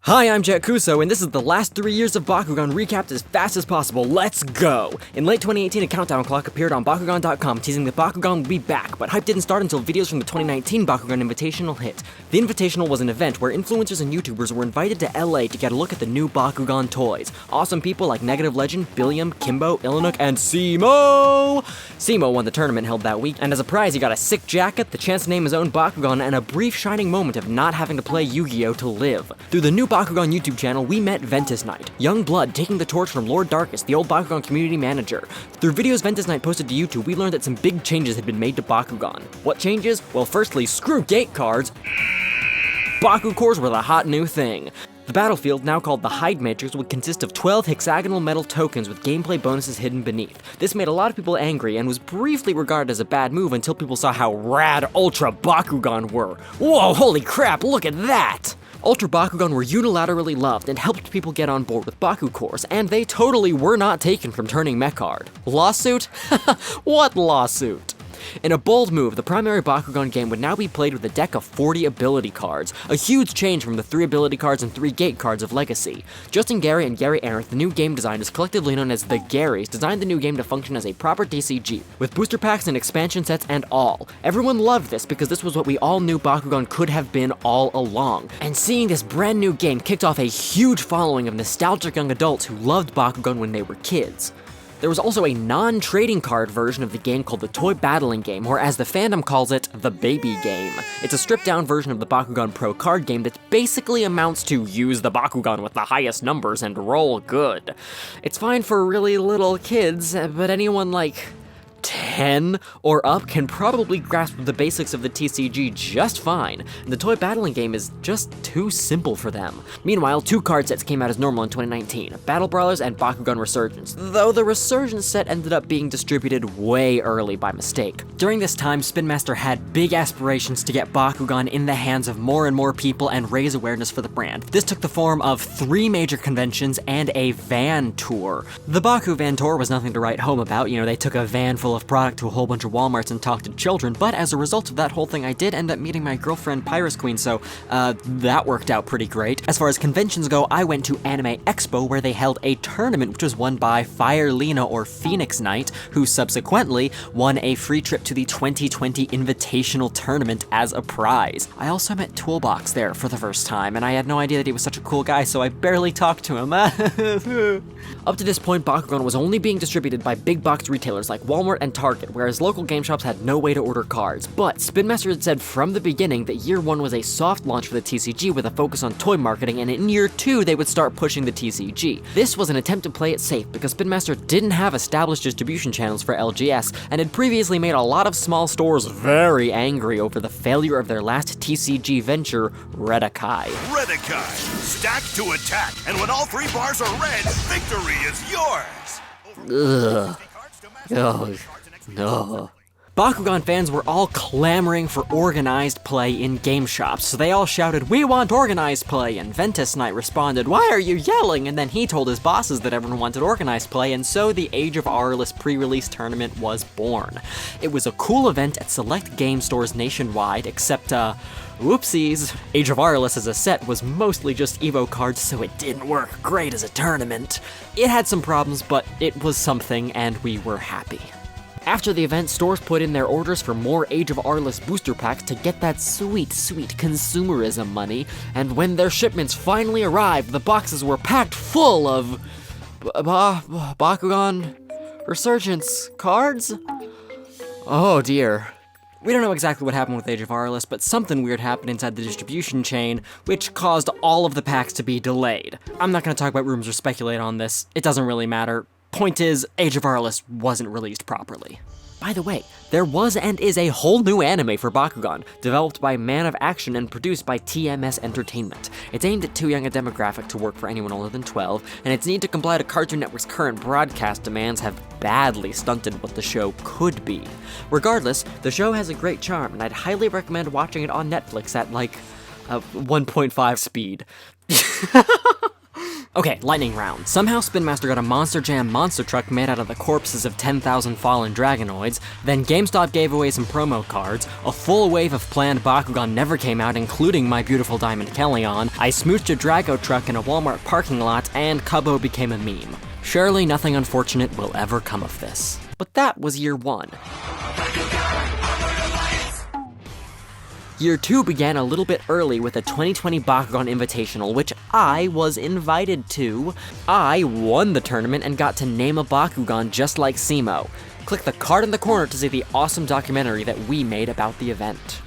Hi, I'm Jett Kuso, and this is the last 3 years of Bakugan recapped as fast as possible. Let's go! In late 2018, a countdown clock appeared on Bakugan.com teasing that Bakugan would be back, but hype didn't start until videos from the 2019 Bakugan Invitational hit. The Invitational was an event where influencers and YouTubers were invited to LA to get a look at the new Bakugan toys. Awesome people like Negative Legend, Billiam, Kimbo, Illinook, and Simo! Simo won the tournament held that week, and as a prize he got a sick jacket, the chance to name his own Bakugan, and a brief shining moment of not having to play Yu-Gi-Oh! To live. Through the new Bakugan YouTube channel, we met Ventus Knight, young blood taking the torch from Lord Darkest, the old Bakugan community manager. Through videos Ventus Knight posted to YouTube, we learned that some big changes had been made to Bakugan. What changes? Well, firstly, screw gate cards. Baku cores were the hot new thing. The battlefield, now called the Hide Matrix, would consist of 12 hexagonal metal tokens with gameplay bonuses hidden beneath. This made a lot of people angry and was briefly regarded as a bad move until people saw how rad Ultra Bakugan were. Whoa, holy crap, look at that! Ultra Bakugan were unilaterally loved and helped people get on board with Baku cores, and they totally were not taken from turning mech hard. Lawsuit? What lawsuit? In a bold move, the primary Bakugan game would now be played with a deck of 40 ability cards, a huge change from the 3 ability cards and 3 gate cards of Legacy. Justin Gary and Gary Arendt, the new game designers collectively known as the Garys, designed the new game to function as a proper TCG, with booster packs and expansion sets and all. Everyone loved this because this was what we all knew Bakugan could have been all along, and seeing this brand new game kicked off a huge following of nostalgic young adults who loved Bakugan when they were kids. There was also a non-trading card version of the game called the Toy Battling Game, or as the fandom calls it, the Baby Game. It's a stripped-down version of the Bakugan Pro card game that basically amounts to use the Bakugan with the highest numbers and roll good. It's fine for really little kids, but anyone like 10 or up can probably grasp the basics of the TCG just fine. The toy battling game is just too simple for them. Meanwhile, 2 card sets came out as normal in 2019, Battle Brawlers and Bakugan Resurgence, though the Resurgence set ended up being distributed way early by mistake. During this time, Spin Master had big aspirations to get Bakugan in the hands of more and more people and raise awareness for the brand. This took the form of 3 major conventions and a van tour. The Baku van tour was nothing to write home about, they took a van full of product to a whole bunch of Walmarts and talked to children, but as a result of that whole thing, I did end up meeting my girlfriend Pyrus Queen, so that worked out pretty great. As far as conventions go, I went to Anime Expo, where they held a tournament which was won by Fire Lena or Phoenix Knight, who subsequently won a free trip to the 2020 Invitational Tournament as a prize. I also met Toolbox there for the first time, and I had no idea that he was such a cool guy, so I barely talked to him. Up to this point, Bakugan was only being distributed by big box retailers like Walmart and Target, whereas local game shops had no way to order cards. But Spin Master had said from the beginning that year 1 was a soft launch for the TCG with a focus on toy marketing, and in year 2 they would start pushing the TCG. This was an attempt to play it safe because Spin Master didn't have established distribution channels for LGS, and had previously made a lot of small stores very angry over the failure of their last TCG venture, Redakai. Redakai, stack to attack, and when all 3 bars are red, victory is yours! Ugh. Oh, no. Bakugan fans were all clamoring for organized play in game shops, so they all shouted, "We want organized play!" And Ventus Knight responded, "Why are you yelling?" And then he told his bosses that everyone wanted organized play, and so the Age of Aurelus pre-release tournament was born. It was a cool event at select game stores nationwide, except, whoopsies. Age of Aurelus as a set was mostly just Evo cards, so it didn't work great as a tournament. It had some problems, but it was something, and we were happy. After the event, stores put in their orders for more Age of Aurelus booster packs to get that sweet, sweet consumerism money, and when their shipments finally arrived, the boxes were packed full of Bakugan Resurgence cards? Oh dear. We don't know exactly what happened with Age of Aurelus, but something weird happened inside the distribution chain, which caused all of the packs to be delayed. I'm not going to talk about rumors or speculate on this. It doesn't really matter. Point is, Age of Aurelus wasn't released properly. By the way, there was and is a whole new anime for Bakugan, developed by Man of Action and produced by TMS Entertainment. It's aimed at too young a demographic to work for anyone older than 12, and its need to comply to Cartoon Network's current broadcast demands have badly stunted what the show could be. Regardless, the show has a great charm, and I'd highly recommend watching it on Netflix at, 1.5 speed. Okay, lightning round. Somehow Spin Master got a Monster Jam monster truck made out of the corpses of 10,000 fallen Dragonoids, then GameStop gave away some promo cards, a full wave of planned Bakugan never came out, including My Beautiful Diamond Kellyon, I smooched a Drago truck in a Walmart parking lot, and Cubbo became a meme. Surely nothing unfortunate will ever come of this. But that was year 1. Year 2 began a little bit early with a 2020 Bakugan Invitational, which I was invited to. I won the tournament and got to name a Bakugan just like Simo. Click the card in the corner to see the awesome documentary that we made about the event.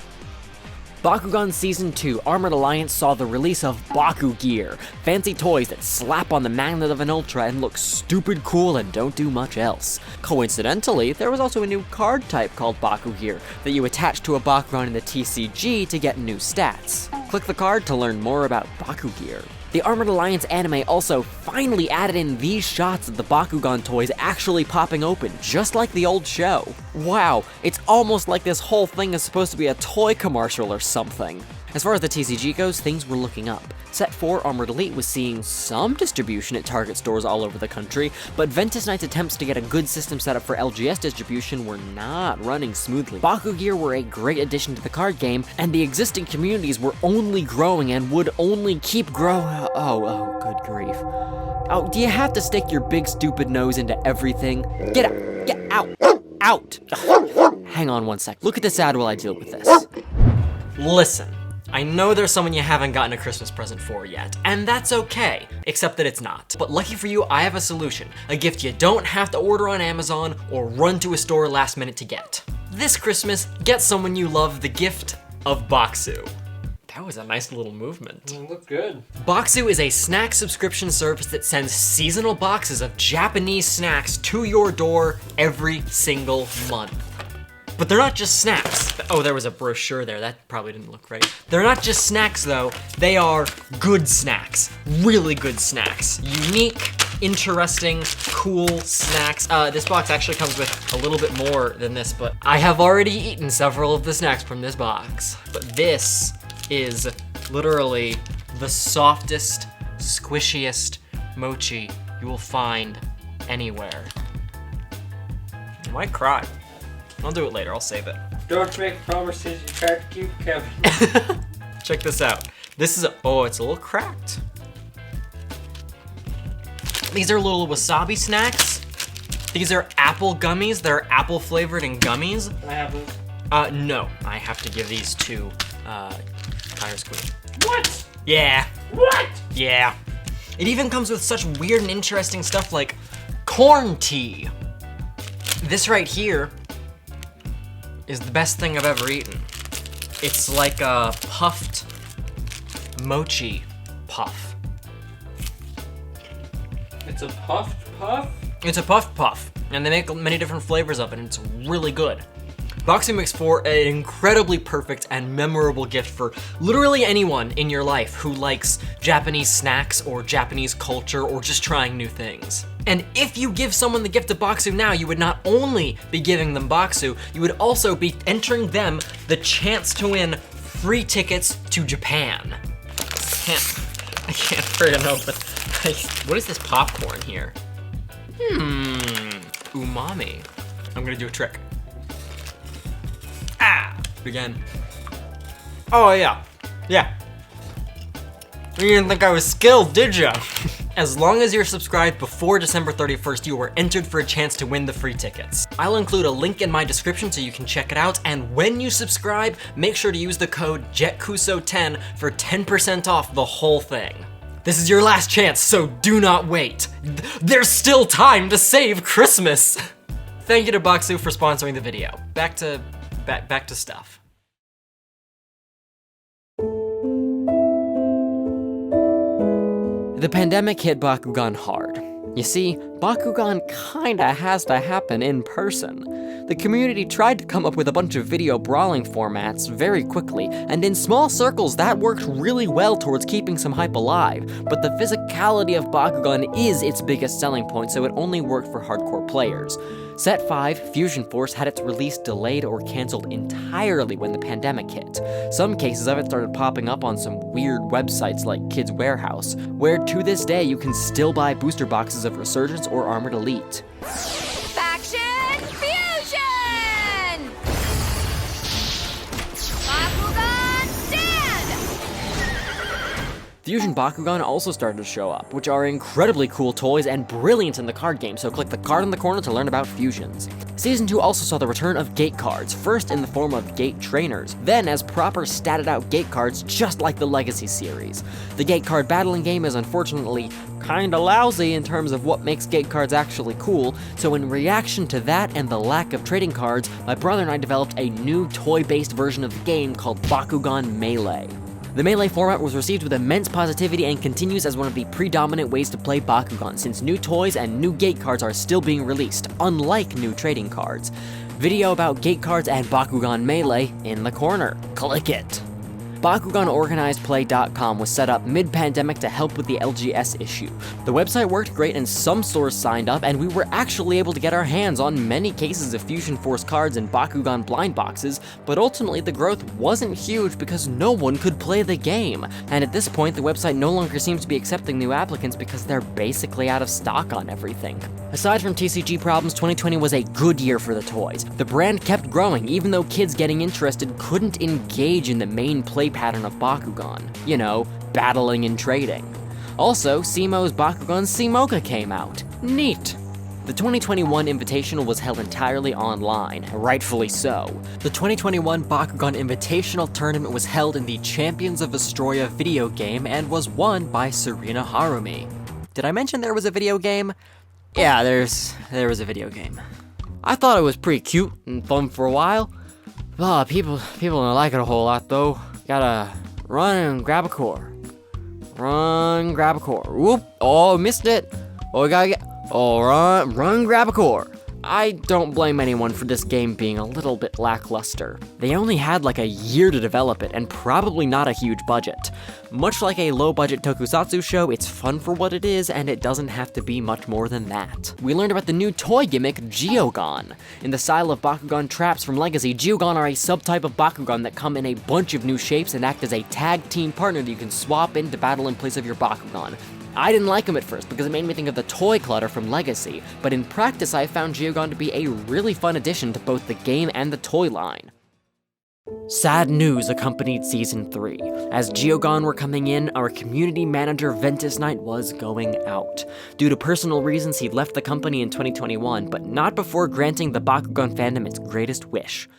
Bakugan Season 2 Armored Alliance saw the release of BakuGear, fancy toys that slap on the magnet of an Ultra and look stupid cool and don't do much else. Coincidentally, there was also a new card type called BakuGear that you attach to a Bakugan in the TCG to get new stats. Click the card to learn more about BakuGear. The Armored Alliance anime also finally added in these shots of the Bakugan toys actually popping open, just like the old show. Wow, it's almost like this whole thing is supposed to be a toy commercial or something. As far as the TCG goes, things were looking up. Set 4 Armored Elite was seeing some distribution at Target stores all over the country, but Ventus Knight's attempts to get a good system set up for LGS distribution were not running smoothly. BakuGear were a great addition to the card game, and the existing communities were only growing and would only keep growing. Oh, good grief. Oh, do you have to stick your big stupid nose into everything? Get out! Get out! Out! Ugh. Hang on one sec. Look at this ad while I deal with this. Listen. I know there's someone you haven't gotten a Christmas present for yet, and that's okay, except that it's not. But lucky for you, I have a solution. A gift you don't have to order on Amazon or run to a store last minute to get. This Christmas, get someone you love the gift of Baksu. That was a nice little movement. It looked good. Baksu is a snack subscription service that sends seasonal boxes of Japanese snacks to your door every single month. But they're not just snacks. Oh, there was a brochure there. That probably didn't look right. They're not just snacks, though. They are good snacks. Really good snacks. Unique, interesting, cool snacks. This box actually comes with a little bit more than this, but I have already eaten several of the snacks from this box. But this is literally the softest, squishiest mochi you will find anywhere. I might cry. I'll do it later, I'll save it. Don't make promises you can't keep, Kevin. Check this out. This is, oh, it's a little cracked. These are little wasabi snacks. These are apple gummies. They're apple flavored and gummies. Can I have those? No, I have to give these to, Kyra's Queen. What? Yeah. What? Yeah. It even comes with such weird and interesting stuff like corn tea. This right here is the best thing I've ever eaten. It's like a puffed mochi puff. It's a puffed puff? It's a puffed puff, and they make many different flavors of it, and it's really good. Baksu makes for an incredibly perfect and memorable gift for literally anyone in your life who likes Japanese snacks or Japanese culture or just trying new things. And if you give someone the gift of Baksu now, you would not only be giving them Baksu, you would also be entering them the chance to win free tickets to Japan. I can't friggin' open. What is this popcorn here? Umami. I'm gonna do a trick. Again. Oh yeah. Yeah. You didn't think I was skilled, did ya? As long as you're subscribed before December 31st, you are entered for a chance to win the free tickets. I'll include a link in my description so you can check it out, and when you subscribe, make sure to use the code Jett Kuso 10 for 10% off the whole thing. This is your last chance, so do not wait. There's still time to save Christmas! Thank you to Baksu for sponsoring the video. Back to stuff. The pandemic hit Bakugan hard. You see, Bakugan kinda has to happen in person. The community tried to come up with a bunch of video brawling formats very quickly, and in small circles that worked really well towards keeping some hype alive, but the physicality of Bakugan is its biggest selling point, so it only worked for hardcore players. Set 5, Fusion Force, had its release delayed or cancelled entirely when the pandemic hit. Some cases of it started popping up on some weird websites like Kids Warehouse, where to this day you can still buy booster boxes of Resurgence or Armored Elite. Faction Fusion! Bakugan Stand! Fusion Bakugan also started to show up, which are incredibly cool toys and brilliant in the card game, so click the card in the corner to learn about fusions. Season 2 also saw the return of gate cards, first in the form of gate trainers, then as proper statted out gate cards just like the Legacy series. The gate card battling game is unfortunately kinda lousy in terms of what makes gate cards actually cool, so in reaction to that and the lack of trading cards, my brother and I developed a new toy-based version of the game called Bakugan Melee. The Melee format was received with immense positivity and continues as one of the predominant ways to play Bakugan, since new toys and new gate cards are still being released, unlike new trading cards. Video about gate cards and Bakugan Melee in the corner. Click it! BakuganOrganizedPlay.com was set up mid-pandemic to help with the LGS issue. The website worked great and some stores signed up, and we were actually able to get our hands on many cases of Fusion Force cards and Bakugan blind boxes, but ultimately the growth wasn't huge because no one could play the game. And at this point, the website no longer seems to be accepting new applicants because they're basically out of stock on everything. Aside from TCG problems, 2020 was a good year for the toys. The brand kept growing, even though kids getting interested couldn't engage in the main play pattern of Bakugan. You know, battling and trading. Also, SEMO's Bakugan Semoka came out. Neat! The 2021 Invitational was held entirely online, rightfully so. The 2021 Bakugan Invitational tournament was held in the Champions of Vestroia video game and was won by Serena Harumi. Did I mention there was a video game? Yeah, there was a video game. I thought it was pretty cute and fun for a while. People don't like it a whole lot though. Gotta run and grab a core. Run, grab a core. Whoop! Oh, missed it. Oh, we gotta get. Oh, run, grab a core. I don't blame anyone for this game being a little bit lackluster. They only had like a year to develop it, and probably not a huge budget. Much like a low-budget tokusatsu show, it's fun for what it is, and it doesn't have to be much more than that. We learned about the new toy gimmick, Geogan. In the style of Bakugan traps from Legacy, Geogan are a subtype of Bakugan that come in a bunch of new shapes and act as a tag team partner that you can swap in to battle in place of your Bakugan. I didn't like them at first because it made me think of the toy clutter from Legacy, but in practice I found Geogan to be a really fun addition to both the game and the toy line. Sad news accompanied Season 3. As Geogan were coming in, our community manager Ventus Knight was going out. Due to personal reasons, he left the company in 2021, but not before granting the Bakugan fandom its greatest wish.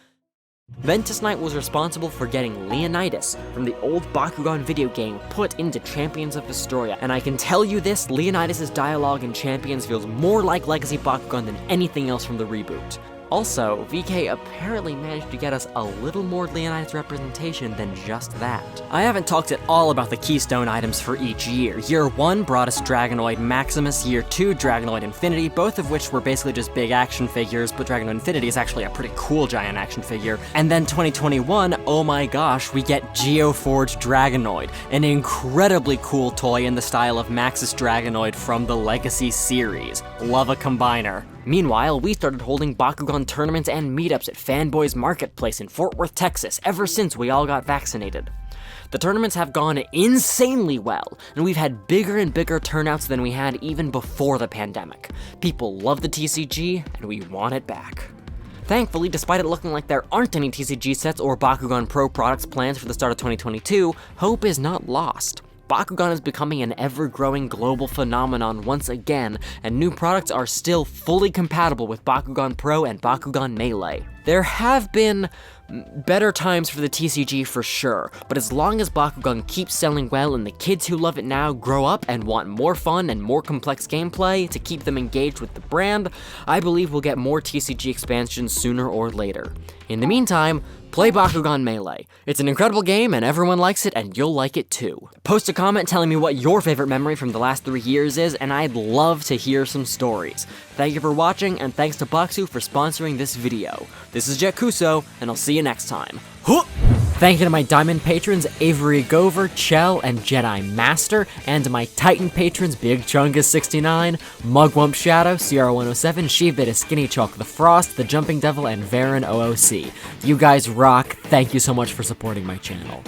Ventus Knight was responsible for getting Leonidas from the old Bakugan video game put into Champions of Vestroia, and I can tell you this, Leonidas' dialogue in Champions feels more like Legacy Bakugan than anything else from the reboot. Also, VK apparently managed to get us a little more Leonidas representation than just that. I haven't talked at all about the keystone items for each year. Year 1 brought us Dragonoid Maximus, Year 2 Dragonoid Infinity, both of which were basically just big action figures, but Dragonoid Infinity is actually a pretty cool giant action figure. And then 2021, oh my gosh, we get Geoforged Dragonoid, an incredibly cool toy in the style of Maxis Dragonoid from the Legacy series. Love a combiner. Meanwhile, we started holding Bakugan tournaments and meetups at Fanboys Marketplace in Fort Worth, Texas, ever since we all got vaccinated. The tournaments have gone insanely well, and we've had bigger and bigger turnouts than we had even before the pandemic. People love the TCG, and we want it back. Thankfully, despite it looking like there aren't any TCG sets or Bakugan Pro products planned for the start of 2022, hope is not lost. Bakugan is becoming an ever-growing global phenomenon once again, and new products are still fully compatible with Bakugan Pro and Bakugan Melee. There have been better times for the TCG for sure, but as long as Bakugan keeps selling well and the kids who love it now grow up and want more fun and more complex gameplay to keep them engaged with the brand, I believe we'll get more TCG expansions sooner or later. In the meantime, Play Bakugan Melee. It's an incredible game and everyone likes it and you'll like it too. Post a comment telling me what your favorite memory from the last 3 years is and I'd love to hear some stories. Thank you for watching and thanks to Baksu for sponsoring this video. This is Jett Kuso and I'll see you next time. Thank you to my Diamond patrons Avery, Gover, Chell, and Jedi Master, and to my Titan patrons Big Chungus69, MugwumpShadow, CR107, SheVitus, Skinny Chalk, The Frost, The Jumping Devil, and VarronOoC. You guys rock. Thank you so much for supporting my channel.